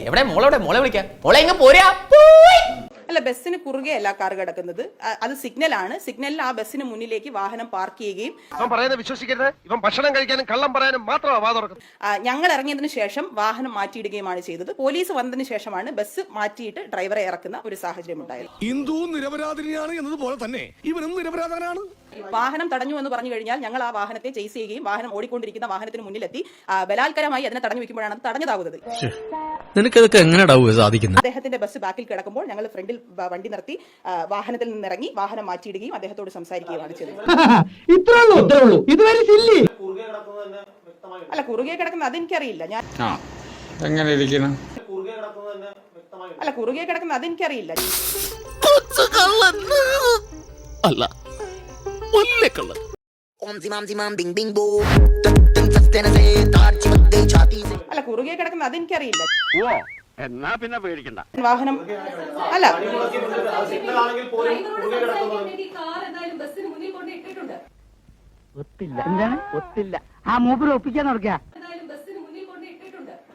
എവിടെ മോളെ വിളിക്കാം, മോളെ ഇങ്ങ് പോരാ. അല്ല, ബസ്സിന് കുറുകെ അല്ല കാർ കിടക്കുന്നത്. അത് സിഗ്നലാണ്. സിഗ്നലിൽ ആ ബസ്സിന് മുന്നിലേക്ക് വാഹനം പാർക്ക് ചെയ്യുകയും വിശ്വസിക്കരുത്, ഇവൻ ഭക്ഷണം കഴിക്കാനും കള്ളം പറയാനും മാത്രമാണ്. ഞങ്ങൾ ഇറങ്ങിയതിനു ശേഷം വാഹനം മാറ്റിയിടുകയുമാണ് ചെയ്തത്. പോലീസ് വന്നതിന് ശേഷമാണ് ബസ് മാറ്റിയിട്ട് ഡ്രൈവറെ ഇറക്കുന്ന ഒരു സാഹചര്യം ഉണ്ടായത്. ഹിന്ദു നിരപരാധിനിയാണ് എന്നതുപോലെ തന്നെ ഇവനും നിരപരാധനാണ്. വാഹനം തടഞ്ഞു എന്ന് പറഞ്ഞു കഴിഞ്ഞാൽ ഞങ്ങൾ ആ വാഹനത്തെ ചേസ് ചെയ്യുകയും വാഹനം ഓടിക്കൊണ്ടിരിക്കുന്ന വാഹനത്തിന് മുന്നിലെത്തി ബലാത്കാരമായി അതിനെ തടഞ്ഞു വെക്കുമ്പോഴാണ് അത് തടഞ്ഞതാകുന്നത്. നിനക്കതൊക്കെ എങ്ങനെയാ സാധിക്കുന്നത്? അദ്ദേഹത്തിന്റെ ബസ് ബാക്കിൽ കിടക്കുമ്പോൾ ഞങ്ങൾ ഫ്രണ്ടിൽ വണ്ടി നിർത്തി വാഹനത്തിൽ നിന്നിറങ്ങി വാഹനം മാറ്റിയിടുകയും അദ്ദേഹത്തോട് സംസാരിക്കുകയാണ് ചെയ്തത്. അല്ല, കുറുകെ കിടക്കുന്ന അതെനിക്കറിയില്ല. ഞാൻ അല്ല, കുറുകെ കിടക്കുന്ന അതെനിക്കറിയില്ല. അല്ല, അല്ല, കുറുകെ കിടക്കുന്ന അതെനിക്കറിയില്ല. എന്നാ പിന്നെ പേടിക്കണ്ട. വാഹനം അല്ല,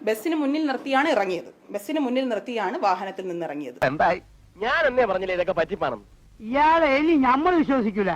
ബസ്സിന് മുന്നിൽ നിർത്തിയാണ് ഇറങ്ങിയത്. ബസ്സിന് മുന്നിൽ നിർത്തിയാണ് വാഹനത്തിൽ നിന്ന് ഇറങ്ങിയത്. എന്തായി? ഞാൻ എന്നേ പറഞ്ഞില്ലേ ഇതൊക്കെ പറ്റിപ്പാണെന്ന്. ഇയാളെ ഇനി നമ്മൾ വിശ്വസിക്കൂല.